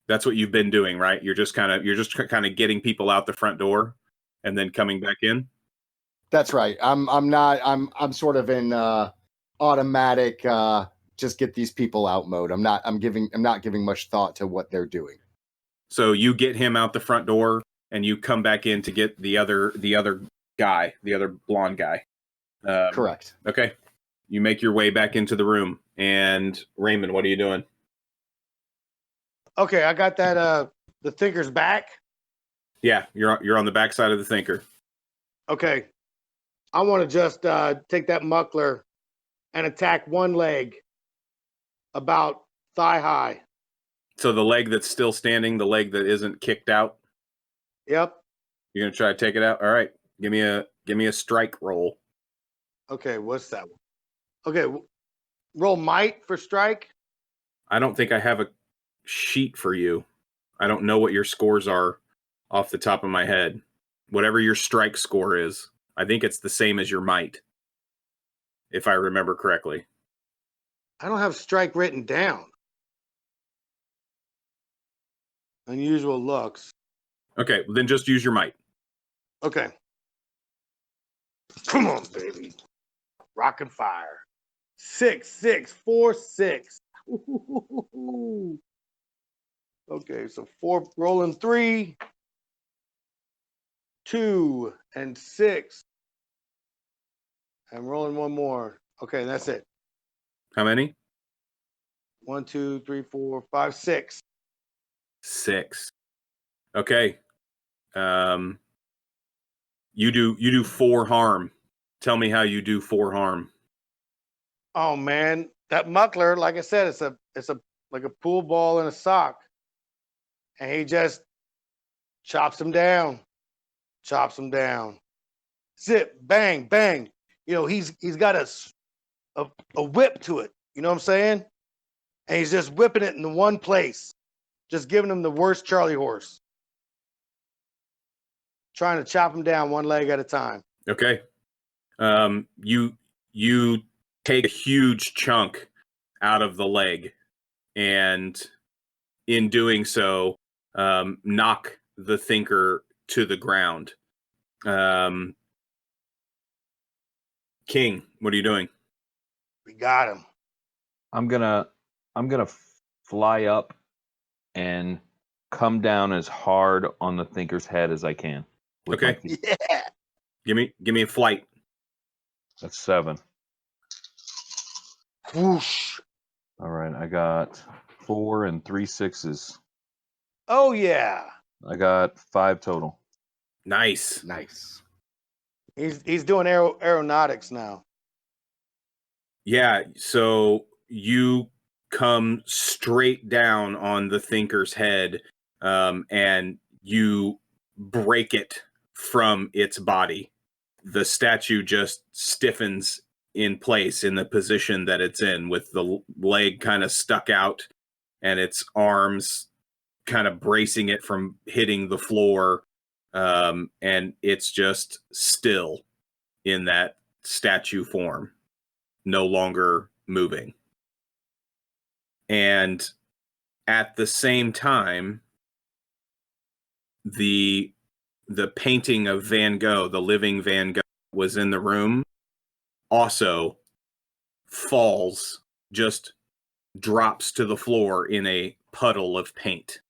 That's what you've been doing, right? You're just kind of getting people out the front door and then coming back in. That's right. I'm sort of in automatic just get these people out mode. I'm not giving much thought to what they're doing. So you get him out the front door and you come back in to get the other guy, the other blonde guy. Correct. Okay. You make your way back into the room. And Raymond, what are you doing? okay. I got that. The thinker's back. Yeah, you're on the back side of the thinker. Okay. I want to just take that muckler and attack one leg about thigh high. So the leg that's still standing, the leg that isn't kicked out, Yep. you're gonna try to take it out. All right, give me a strike roll. Okay. What's that one? Okay. Roll might for strike. I don't think I have a sheet for you. I don't know what your scores are off the top of my head. Whatever your strike score is, I think it's the same as your might, if I remember correctly. I don't have strike written down. Unusual looks. Okay, well, then just use your might. Okay. Come on, baby. Rock and fire. 6, 6, 4, 6. Ooh. Okay, so 4 rolling 3, 2, and 6. I'm rolling one more. Okay, that's it. How many? 1, 2, 3, 4, 5, 6. 6. Okay. You do 4 harm. Tell me how you do 4 harm. Oh man, that muckler, like I said, it's a like a pool ball in a sock, and he just chops him down, zip, bang, bang. You know, he's got a whip to it. You know what I'm saying? And he's just whipping it in the one place, just giving him the worst Charlie horse, trying to chop him down one leg at a time. Okay. You take a huge chunk out of the leg, and in doing so, knock the thinker to the ground. King, what are you doing? We got him. I'm gonna fly up and come down as hard on the thinker's head as I can. with my Okay. feet. Yeah. Give me a flight. That's 7. Whoosh. All right, I got 4 and 3 6s. Oh yeah. I got 5 total. Nice. Nice. He's doing aeronautics now. Yeah, so you come straight down on the thinker's head, and you break it from its body. The statue just stiffens in place in the position that it's in, with the leg kind of stuck out and its arms kind of bracing it from hitting the floor. And it's just still in that statue form, no longer moving. And at the same time, the painting of Van Gogh, the living Van Gogh, was in the room, also falls, just drops to the floor in a puddle of paint.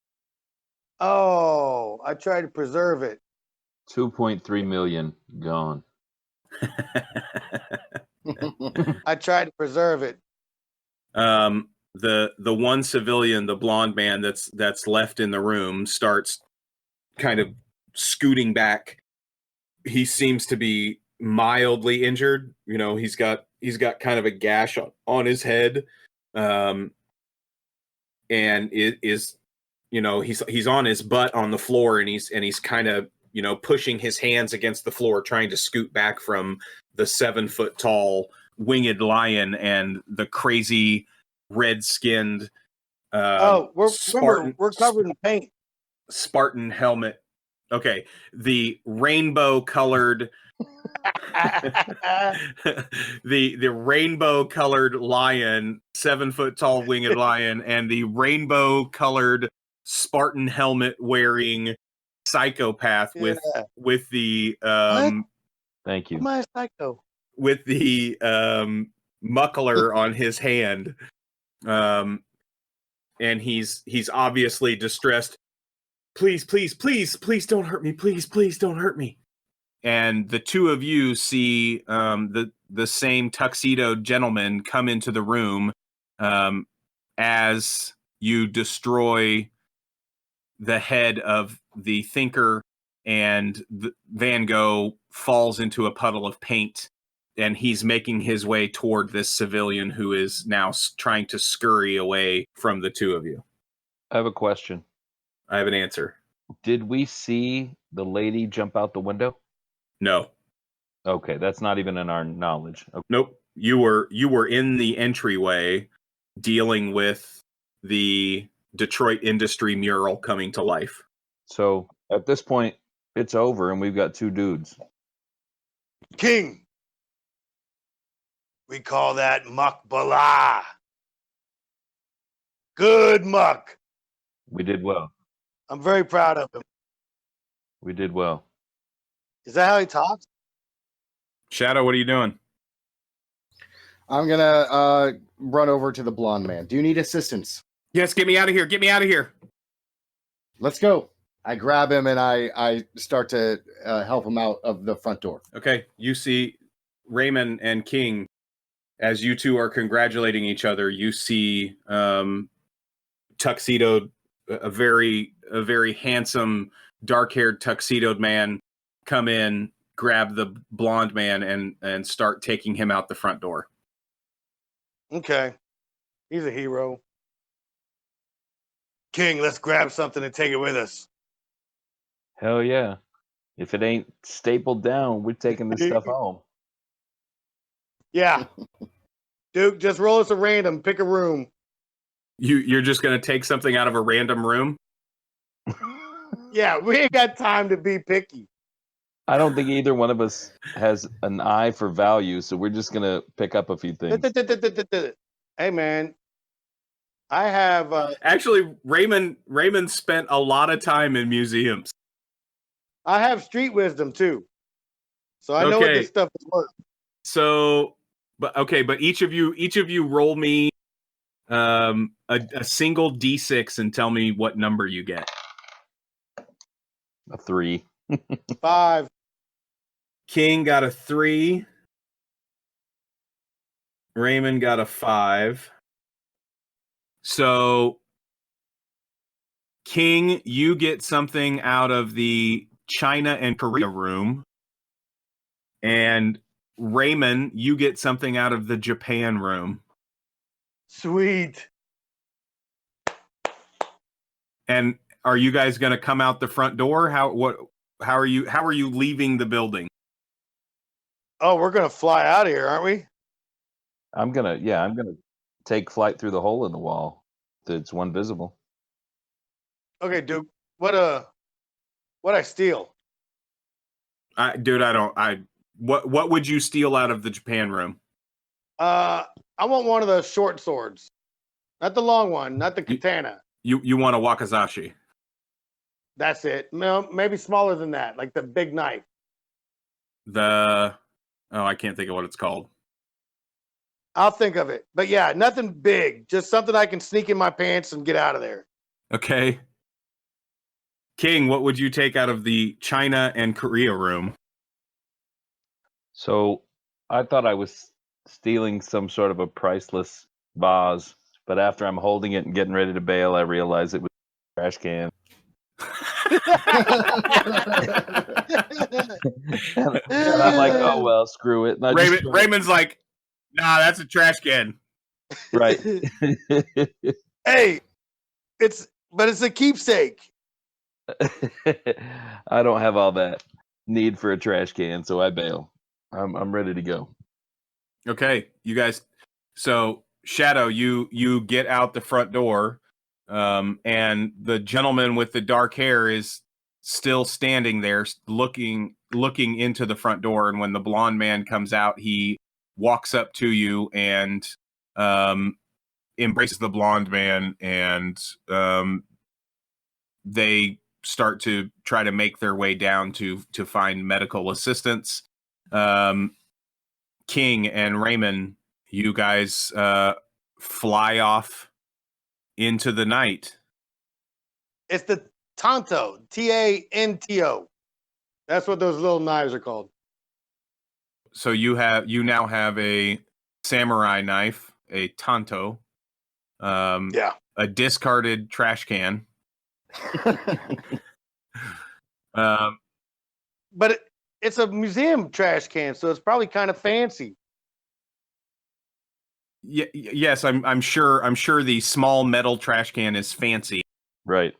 Oh, I tried to preserve it. 2.3 million gone. I tried to preserve it. The one civilian, the blonde man that's left in the room, starts kind of scooting back. He seems to be mildly injured. You know, he's got kind of a gash on his head, and it is, you know, he's on his butt on the floor, and he's kind of, you know, pushing his hands against the floor, trying to scoot back from the 7-foot tall winged lion and the crazy red-skinned we're covered in paint. Spartan helmet. Okay, the rainbow colored the rainbow colored lion, 7-foot tall winged lion, and the rainbow colored Spartan helmet wearing psychopath with the Thank you. Am I a psycho? with the muckler on his hand. And he's obviously distressed. Please don't hurt me. Please don't hurt me. And the two of you see the same tuxedoed gentleman come into the room as you destroy the head of the thinker, and Van Gogh falls into a puddle of paint, and he's making his way toward this civilian who is now trying to scurry away from the two of you. I have a question. I have an answer. Did we see the lady jump out the window? No. Okay, that's not even in our knowledge. Okay. Nope. You were in the entryway dealing with the Detroit Industry mural coming to life. So at this point, it's over, and we've got two dudes. King. We call that Muck B'lah. Good Muck. We did well. I'm very proud of him. We did well. Is that how he talks? Shadow, what are you doing? I'm gonna run over to the blonde man. Do you need assistance? Yes, get me out of here. Get me out of here. Let's go. I grab him and I start to help him out of the front door. Okay, you see Ramen and King, as you two are congratulating each other, you see tuxedoed, a very handsome, dark-haired tuxedoed man come in, grab the blonde man, and start taking him out the front door. Okay. He's a hero. King, let's grab something and take it with us. Hell yeah. If it ain't stapled down, we're taking this stuff home. Yeah. Duke, just roll us a random, pick a room. You're just going to take something out of a random room? Yeah, we ain't got time to be picky. I don't think either one of us has an eye for value, so we're just gonna pick up a few things. Hey man, I have Actually, Raymond spent a lot of time in museums. I have street wisdom too, so I know what this stuff is worth. So, but each of you roll me a single D6 and tell me what number you get. A 3. 5. King got a 3. Raymond got a 5. So, King, you get something out of the China and Korea room. And Raymond, you get something out of the Japan room. Sweet. And are you guys going to come out the front door? How are you leaving the building? Oh, we're gonna fly out of here, aren't we? I'm gonna take flight through the hole in the wall. That's one visible. Okay, Duke. What I steal? What would you steal out of the Japan room? I want one of the short swords, not the long one, not the katana. You want a wakizashi? That's it. No, maybe smaller than that, like the big knife. I can't think of what it's called. I'll think of it. But yeah, nothing big. Just something I can sneak in my pants and get out of there. Okay. King, what would you take out of the China and Korea room? So I thought I was stealing some sort of a priceless vase, but after I'm holding it and getting ready to bail, I realize it was a trash can. And I'm like, oh well, screw it. And Raymond's like, nah, that's a trash can. Right. Hey, it's a keepsake. I don't have all that need for a trash can, so I bail. I'm ready to go. Okay, you guys. So Shadow, you get out the front door, and the gentleman with the dark hair is still standing there, looking into the front door. And when the blonde man comes out, he walks up to you and embraces the blonde man, and they start to try to make their way down to find medical assistance. King and Raymond, you guys fly off into the night. It's the Tanto, Tanto. That's what those little knives are called. So you now have a samurai knife, a Tanto, a discarded trash can. But it's a museum trash can, so it's probably kind of fancy. Yes, I'm sure the small metal trash can is fancy. Right.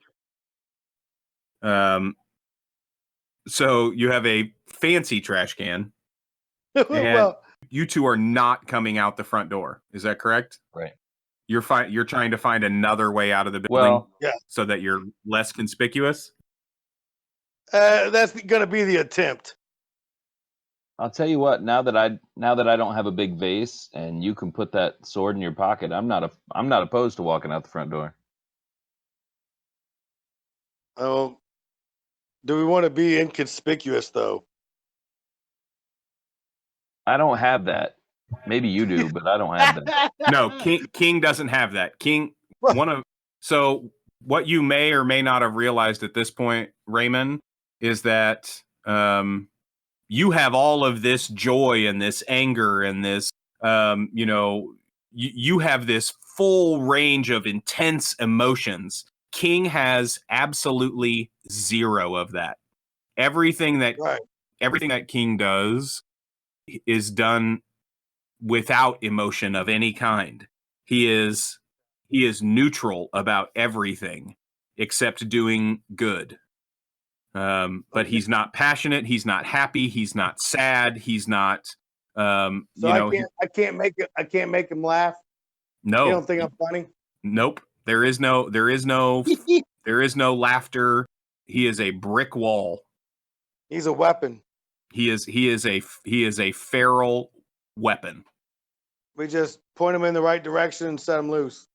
So you have a fancy trash can. And Well, you two are not coming out the front door. Is that correct? Right. You're trying to find another way out of the building, Well, yeah. so that you're less conspicuous. That's gonna be the attempt. I'll tell you what. Now that I don't have a big vase, and you can put that sword in your pocket, I'm not opposed to walking out the front door. Oh, do we want to be inconspicuous though? I don't have that. Maybe you do, but I don't have that. No, King doesn't have that. King, so what you may or may not have realized at this point, Raymond, is that you have all of this joy and this anger and this, you have this full range of intense emotions. King has absolutely zero of that. Everything that King does is done without emotion of any kind. He is neutral about everything except doing good. But he's not passionate. He's not happy. He's not sad. He's not. I can't make him laugh. No, you don't think I'm funny? Nope. There is no laughter. He is a brick wall. He's a weapon. He is a feral weapon. We just point him in the right direction and set him loose.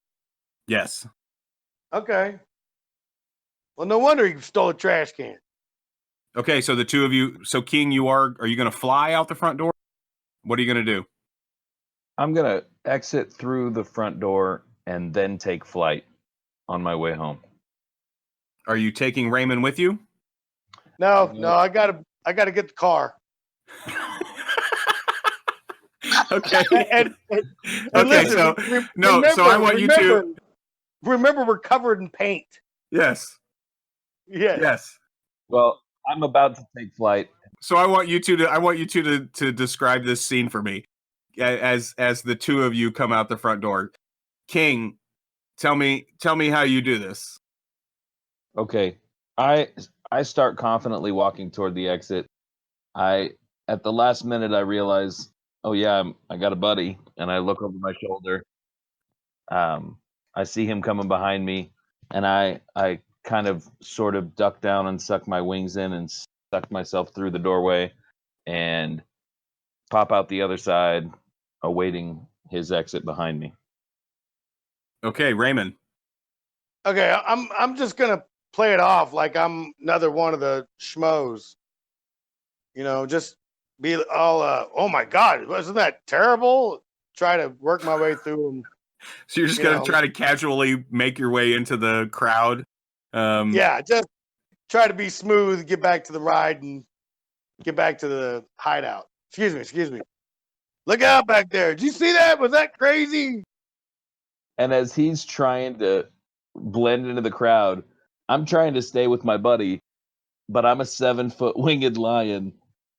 Yes. Okay. Well, no wonder he stole a trash can. Okay, so the two of you. So King, are you going to fly out the front door? What are you going to do? I'm gonna exit through the front door and then take flight on my way home. Are you taking Raymond with you? No, I gotta get the car. Okay. And okay. Listen, so I want you to remember we're covered in paint. Yes. Yeah. Yes. Well, I'm about to take flight. So I want you two to describe this scene for me, as the two of you come out the front door. King, tell me how you do this. Okay. I start confidently walking toward the exit. At the last minute I realize, oh yeah, I got a buddy, and I look over my shoulder. I see him coming behind me, and I kind of sort of duck down and suck my wings in and suck myself through the doorway and pop out the other side, awaiting his exit behind me. Okay, Raymond. Okay, I'm just gonna play it off like I'm another one of the schmoes. You know, just be all, oh my God, wasn't that terrible? Try to work my way through them. So you're just going to try to casually make your way into the crowd? Yeah, just try to be smooth, get back to the ride, and get back to the hideout. Excuse me. Look out back there. Did you see that? Was that crazy? And as he's trying to blend into the crowd, I'm trying to stay with my buddy, but I'm a 7-foot winged lion.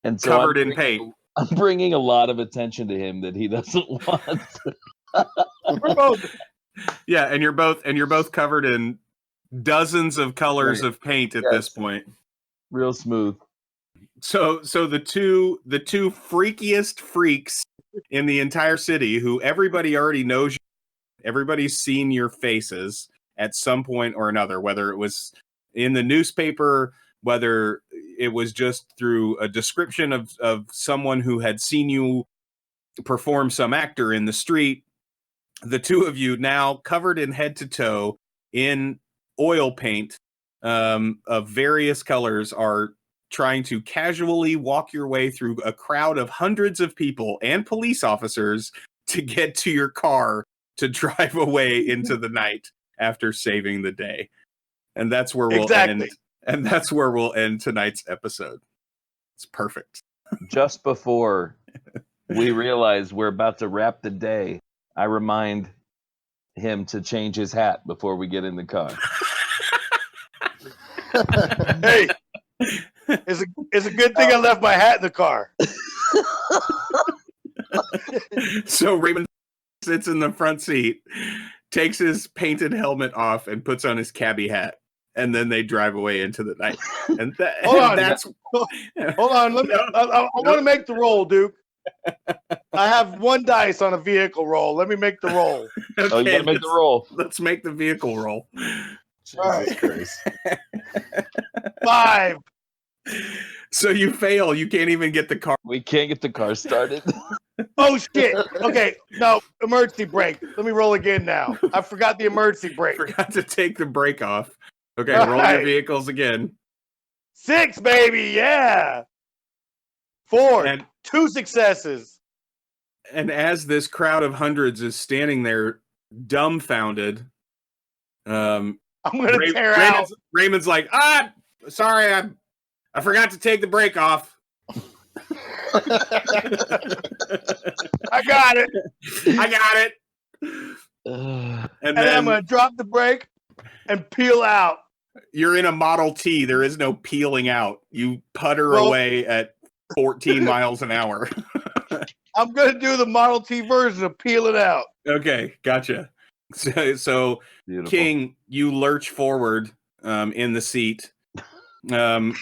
And so covered in paint. I'm bringing a lot of attention to him that he doesn't want. We're both. Yeah, and you're both covered in dozens of colors of paint at this point. Real smooth. So the two freakiest freaks in the entire city, who everybody already knows you, everybody's seen your faces at some point or another, whether it was in the newspaper, whether it was just through a description of someone who had seen you perform some actor in the street. The two of you now covered in head to toe in oil paint of various colors are trying to casually walk your way through a crowd of hundreds of people and police officers to get to your car to drive away into the night after saving the day. And that's where we'll end. And that's where we'll end tonight's episode. It's perfect. Just before we realize we're about to wrap the day, I remind him to change his hat before we get in the car. Hey, it's a good thing I left my hat in the car. So Raymond sits in the front seat, takes his painted helmet off, and puts on his cabbie hat. And then they drive away into the night. And hold on. Let me. I want to make the roll, Duke. I have one dice on a vehicle roll. Let me make the roll. Okay, you gotta make the roll. Let's make the vehicle roll. Jesus Christ. 5. So you fail. You can't even get the car. We can't get the car started. Oh shit. Okay, no, emergency brake. Let me roll again now. I forgot the emergency brake. Forgot to take the brake off. Okay, All roll right. your vehicles again. 6, baby, yeah. 4, And 2 successes. And as this crowd of hundreds is standing there dumbfounded, I'm gonna tear out. Raymond's like, sorry, I forgot to take the brake off. I got it. And And then I'm gonna drop the brake and peel out. You're in a Model T. There is no peeling out. You putter away at 14 miles an hour. I'm going to do the Model T version of peel it out. Okay, gotcha. So King, you lurch forward in the seat. And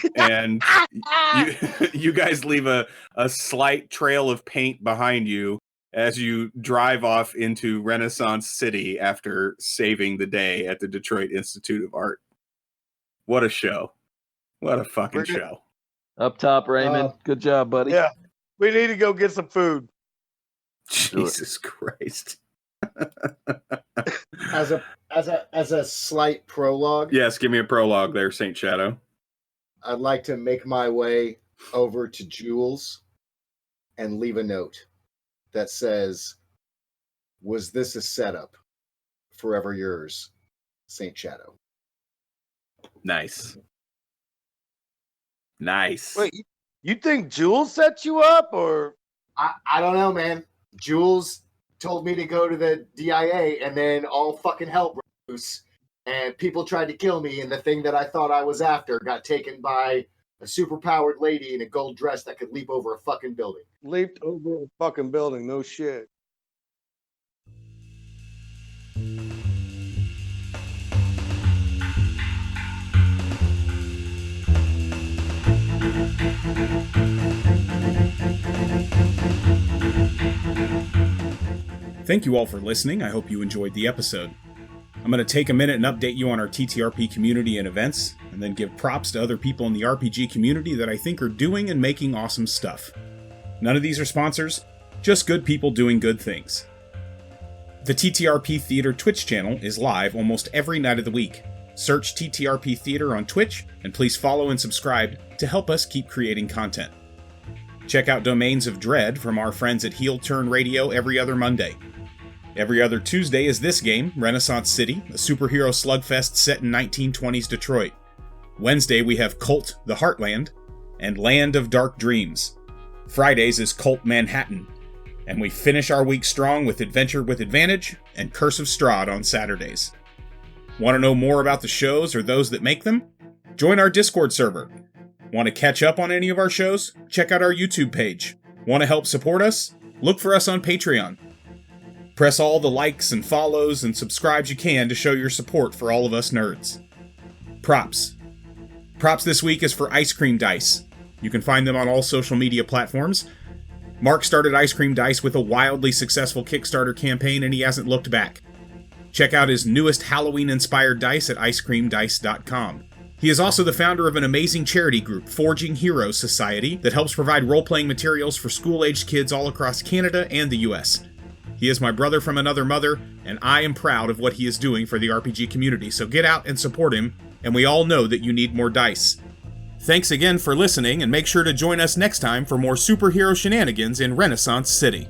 you guys leave a slight trail of paint behind you as you drive off into Renaissance City after saving the day at the Detroit Institute of Art. What a show. What a fucking show. Up top, Raymond. Good job, buddy. Yeah. We need to go get some food. Jesus Christ. As a slight prologue, Yes, give me a prologue there, Saint Shadow. I'd like to make my way over to Jules and leave a note that says, "Was this a setup? Forever yours, Saint Shadow." Nice. Wait, you think Jules set you up, or? I don't know, man. Jules told me to go to the DIA, and then all fucking hell broke loose, and people tried to kill me, and the thing that I thought I was after got taken by a superpowered lady in a gold dress that could leap over a fucking building. Leaped over a fucking building, no shit. Thank you all for listening. I hope you enjoyed the episode. I'm going to take a minute and update you on our TTRP community and events, and then give props to other people in the RPG community that I think are doing and making awesome stuff. None of these are sponsors, just good people doing good things. The TTRP Theater Twitch channel is live almost every night of the week. Search TTRP Theater on Twitch, and please follow and subscribe to help us keep creating content. Check out Domains of Dread from our friends at Heel Turn Radio every other Monday. Every other Tuesday is this game, Renaissance City, a superhero slugfest set in 1920s Detroit. Wednesday we have Cult the Heartland, and Land of Dark Dreams. Fridays is Cult Manhattan, and we finish our week strong with Adventure with Advantage and Curse of Strahd on Saturdays. Want to know more about the shows or those that make them? Join our Discord server. Want to catch up on any of our shows? Check out our YouTube page. Want to help support us? Look for us on Patreon. Press all the likes and follows and subscribes you can to show your support for all of us nerds. Props. Props this week is for Ice Cream Dice. You can find them on all social media platforms. Mark started Ice Cream Dice with a wildly successful Kickstarter campaign, and he hasn't looked back. Check out his newest Halloween-inspired dice at icecreamdice.com. He is also the founder of an amazing charity group, Forging Heroes Society, that helps provide role-playing materials for school-aged kids all across Canada and the US. He is my brother from another mother, and I am proud of what he is doing for the RPG community, so get out and support him, and we all know that you need more dice. Thanks again for listening, and make sure to join us next time for more superhero shenanigans in Renaissance City.